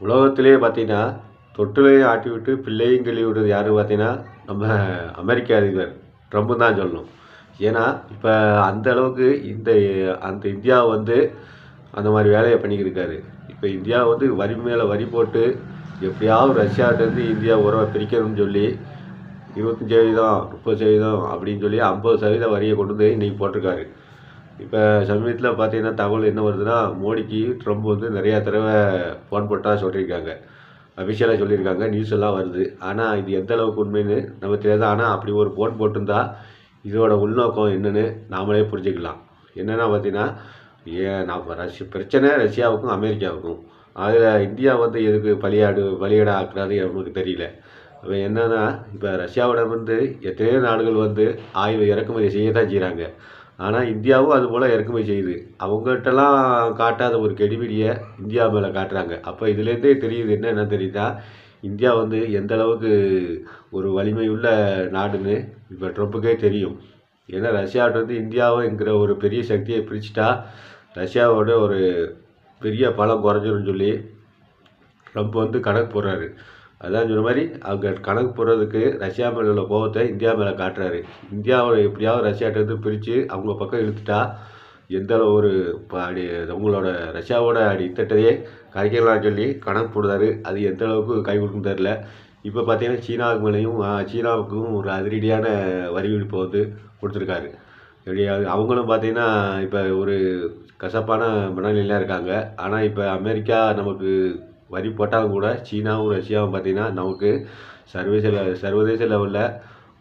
உலகத்திலேயே பார்த்தீங்கன்னா, தொட்டிலையும் ஆட்டி விட்டு பிள்ளையும் கிள்ளி விடுறது யாருன்னு பார்த்தீங்கன்னா, நம்ம அமெரிக்க அதிபர் ட்ரம்ப்னு தான் சொல்லணும். ஏன்னா, இப்ப அந்த அளவுக்கு அந்த இந்தியா வந்து அந்த மாரி வேலைய பண்ணிக்கிட்டு இருக்காரு. இப்ப இந்தியா வந்து வரி மேல வரி போட்டு, எப்படியாவது ரஷ்யாட்டருந்து இந்தியா உறவ பிரிக்கணும்னு சொல்லி 25% 30% அப்படின்னு சொல்லி 50% வரிய கொண்டு வந்து இன்னைக்கு போட்டிருக்காரு. இப்ப சமீபத்தில பார்த்தீங்கன்னா, தகவல் என்ன வருதுன்னா, மோடிக்கு ட்ரம்ப் வந்து நெறையா தடவ ஃபோன் போட்டதா சொல்லியிருக்காங்க. அஃபிஷியலா சொல்லியிருக்காங்க. நியூஸ் எல்லாம் வருது. ஆனா, இது எந்த அளவுக்கு உண்மைன்னு நமக்கு தெரியாது. ஆனா, அப்படி ஒரு ஃபோன் போட்டிருந்தா, இதோட உள்நோக்கம் என்னன்னு நாமளே புரிஞ்சுக்கலாம். என்னன்னா பார்த்தீங்கன்னா, நம்ம பிரச்சனை ரஷ்யாவுக்கும், அமெரிக்காவுக்கும். அதில இந்தியா வந்து எதுக்கு பலியாடா ஆக்குறாரு நமக்கு தெரியல. அவன் என்னன்னா, இப்ப ரஷ்யாவிடம் வந்து எத்தனையோ நாடுகள் வந்து ஆயுத இறக்குமதி செய்ய தான் செய்றாங்க. ஆனா, இந்தியாவும் அதுபோல இறக்குமதி செய்யுது. அவங்கள்ட்டலாம் காட்டாத ஒரு கெடிபிடிய இந்தியா மேல காட்டுறாங்க. அப்ப இதுலேருந்தே தெரியுது என்ன தெரியுதா, இந்தியா வந்து எந்த அளவுக்கு ஒரு வலிமையுள்ள நாடுன்னு இப்ப ட்ரம்ப்புக்கே தெரியும். ஏன்னா, ரஷ்யாட்ட வந்து இந்தியாவுங்கிற ஒரு பெரிய சக்திய பிரிச்சுட்டா, ரஷ்யாவோட ஒரு பெரிய பலம் குறைஞ்சிரும்னு சொல்லி ட்ரம்ப் வந்து கணக்கு போடுறாரு. அதான் சொன்ன மாரி, அவங்க கணக்கு போடுறதுக்கு ரஷ்யா மேல உள்ள கோவத்த இந்தியா மேல காட்டுறாரு. இந்தியாவ எப்படியாவது ரஷ்யாட்டருந்து பிரிச்சு அவங்க பக்கம் இழுத்துட்டா, எந்த அளவு ஒரு அடி உங்களோட ரஷ்யாவோட அடித்தட்டையே கரைக்கலாம்னு சொல்லி கணக்கு போடுறாரு. அது எந்த அளவுக்கு கை கொடுக்கும்னு தெரியல. இப்ப பார்த்தீங்கன்னா, சீனாவுக்கும் ஒரு அதிரடியான வரி விதிப்ப வந்து குடுத்துருக்காரு. எப்படியாவது அவங்களும் பார்த்தீங்கன்னா, இப்ப ஒரு கசப்பான மனநிலையில இருக்காங்க. ஆனா, இப்ப அமெரிக்கா நமக்கு வரி போட்டாலும் கூட, சீனாவும், ரஷ்யாவும் பார்த்தீங்கன்னா, நமக்கு சர்வதேச லெவல்ல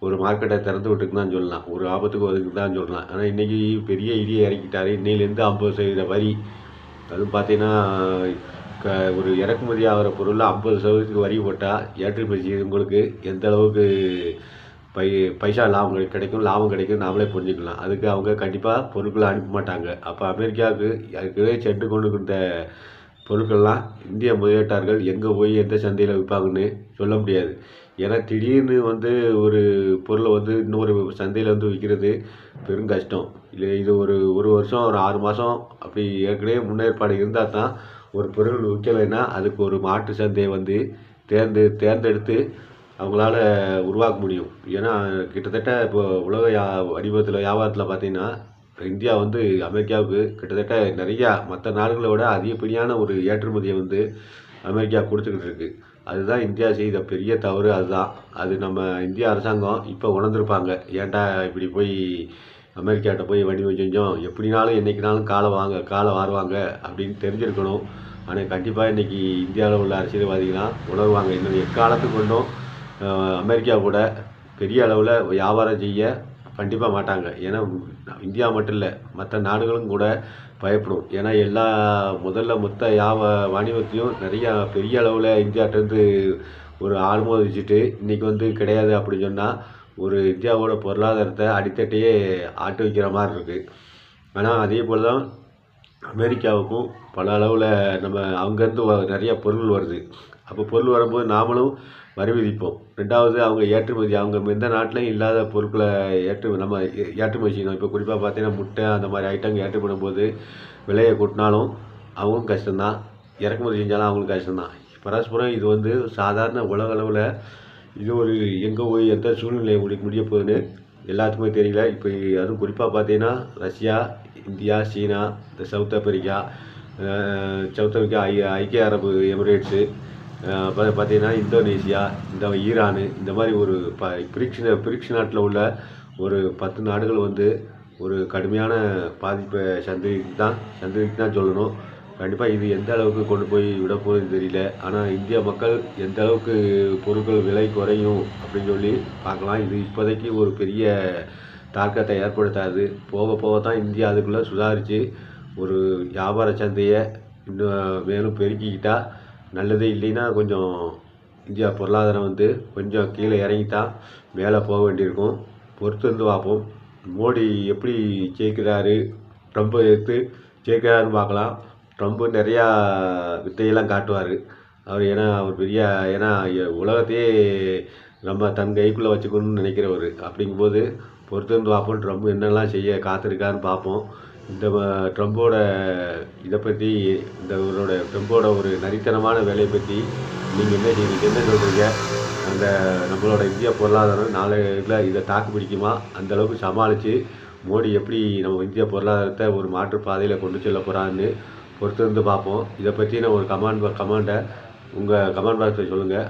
ஒரு மார்க்கெட்ட திறந்து விட்டுருக்குன்னு தான் சொல்லலாம். ஒரு ஆபத்துக்கு ஒதுக்குன்னு தான் சொல்லலாம். ஆனா, இன்னைக்கு பெரிய இடிய இறக்கிட்டாரு. இன்னையிலேருந்து 50% வரி. அதுவும் பார்த்தீங்கன்னா, க ஒரு இறக்குமதி ஆகுற பொருள்ல 50% வரி போட்டா, ஏற்றுமதி செய்றவங்களுக்கு எந்த அளவுக்கு பை பைசா லாபம் கிடைக்கும் நாமளே புரிஞ்சுக்கலாம். அதுக்கு அவங்க கண்டிப்பா பொருட்கள அனுப்ப மாட்டாங்க. அப்ப அமெரிக்காவுக்கு ஏற்கனவே சென்று கொண்டிருந்த பொருட்கள்லாம் இந்திய முதலீட்டாளர்கள் எங்கே போய் எந்த சந்தையில் விற்பாங்கன்னு சொல்ல முடியாது. ஏன்னா திடீர்னு வந்து ஒரு பொருளை வந்து இன்னொரு சந்தையில் வந்து விற்கிறது பெரும் கஷ்டம். இல்லை இது ஒரு வருஷம் ஒரு 6 மாதம் அப்படி ஏற்கனவே முன்னேற்பாடு இருந்தால் தான் ஒரு பொருள் விற்கலைன்னா அதுக்கு ஒரு மாற்று சந்தையை வந்து தேர்ந்தெடுத்து அவங்களால உருவாக்க முடியும். ஏன்னா கிட்டத்தட்ட இப்போ உலக வடிவத்தில் வியாபாரத்தில் பார்த்தீங்கன்னா இந்தியா வந்து அமெரிக்காவுக்கு கிட்டத்தட்ட நிறையா மற்ற நாடுகளை விட அதிகப்படியான ஒரு ஏற்றுமதியை வந்து அமெரிக்கா கொடுத்துக்கிட்டு இருக்கு. அதுதான் இந்தியா செய்த பெரிய தவறு அதுதான். அது நம்ம இந்திய அரசாங்கம் இப்போ உணர்ந்திருப்பாங்க. ஏன்டா இப்படி போய் அமெரிக்காட்ட போய் வணிகம் செஞ்சோம், எப்படினாலும் என்னைக்குனாலும் காலை வாருவாங்க அப்படின்னு தெரிஞ்சிருக்கணும். ஆனால் கண்டிப்பாக இன்றைக்கி இந்தியாவில் உள்ள அரசியல்வாதிகள்லாம் உணர்வாங்க. இன்னும் எக்காலத்துக்கு கொண்டும் அமெரிக்கா கூட பெரிய அளவில் வியாபாரம் செய்ய கண்டிப்பாக மாட்டாங்க. ஏன்னா இந்தியா மட்டும் இல்லை, மற்ற நாடுகளும் கூட பயப்படும். ஏன்னா முதல்ல மொத்த வாணிபத்தையும் நிறையா பெரிய அளவில் இந்தியாட்டேருந்து ஒரு ஆழ்மோதிச்சுட்டு இன்றைக்கி வந்து கிடையாது அப்படின்னு சொன்னால் ஒரு இந்தியாவோட பொருளாதாரத்தை அடித்தட்டையே ஆட்டு வைக்கிற மாதிரி இருக்குது. ஆனால் அதே போல் தான் அமெரிக்காவுக்கும் பல அளவில் நம்ம அங்கேருந்து நிறைய பொருள் வருது. அப்போ பொருள் வரும்போது நாமளும் வரி விதிப்போம். 2வது அவங்க அவங்க எந்த நாட்டிலையும் இல்லாத பொருட்களை ஏற்றுமதி செய்யணும். இப்போ குறிப்பாக பார்த்தீங்கன்னா முட்டை அந்த மாதிரி ஐட்டங்கள் ஏற்றுமடும்போது விலையை கூட்டினாலும் அவங்களும் கஷ்டம்தான், இறக்குமதி செஞ்சாலும் அவங்களும் கஷ்டம்தான். பரஸ்பரம் இது வந்து சாதாரண உலக அளவில் இது ஒரு எங்கே போய் எந்த சூழ்நிலை முடிய போகுதுன்னு எல்லாத்துக்குமே தெரியல. இப்போ அதுவும் குறிப்பாக பார்த்தீங்கன்னா ரஷ்யா, இந்தியா, சீனா, இந்த சவுத் ஆப்பிரிக்கா, ஐக்கிய அரபு எமிரேட்ஸு, பார்த்தீங்கன்னா இந்தோனேசியா, ஈரானு இந்த மாதிரி ஒரு பிரிக்ஸ் நாட்டில் உள்ள ஒரு 10 நாடுகள் வந்து ஒரு கடுமையான பாதிப்பை சந்திக்கு தான் சொல்லணும். கண்டிப்பாக இது எந்த அளவுக்கு கொண்டு போய் விட போகுதுன்னு தெரியல. ஆனால் இந்திய மக்கள் எந்த அளவுக்கு பொருட்கள் விலை குறையும் அப்படின்னு சொல்லி பார்க்கலாம். இது இப்போதைக்கு ஒரு பெரிய தாக்கத்தை ஏற்படுத்தாது. போக போக தான் இந்தியா அதுக்குள்ளே சுதாரித்து ஒரு வியாபார சந்தையை இன்னும் மேலும் பெருக்கிக்கிட்டால் நல்லது. இல்லைன்னா கொஞ்சம் இந்தியா பொருளாதாரம் வந்து கொஞ்சம் கீழே இறங்கித்தான் மேலே போக வேண்டியிருக்கும். பொறுத்து இருந்து பார்ப்போம். மோடி எப்படி ஜெயிக்கிறாரு, ட்ரம்ப்பை எதிர்த்து ஜெயிக்கிறாருன்னு பார்க்கலாம். ட்ரம்ப்பு நிறையா வித்தையெல்லாம் காட்டுவார். ஏன்னா உலகத்தையே நம்ம தன் கைக்குள்ளே வச்சுக்கணும்னு நினைக்கிறவர். அப்படிங்கும்போது பொறுத்து இருந்து பார்ப்போம். ட்ரம்ப் என்னெல்லாம் செய்ய காத்திருக்காருன்னு பார்ப்போம். இந்த ட்ரம்போட இதை பற்றி இவரோட ட்ரம்போட ஒரு நரித்தனமான வேலையை பற்றி நீங்கள் என்ன சொல்கிறீங்க? அந்த நம்மளோட இந்தியா பொருளாதாரம் நாளையில் இதை தாக்கு பிடிக்குமா? அந்தளவுக்கு சமாளித்து மோடி எப்படி நம்ம இந்தியா பொருளாதாரத்தை ஒரு மாற்று பாதையில் கொண்டு செல்ல போகிறான்னு பொறுத்திருந்து பார்ப்போம். இதை பற்றின ஒரு கமெண்ட்டை உங்கள் கமெண்ட் பாக்ஸில் சொல்லுங்கள்.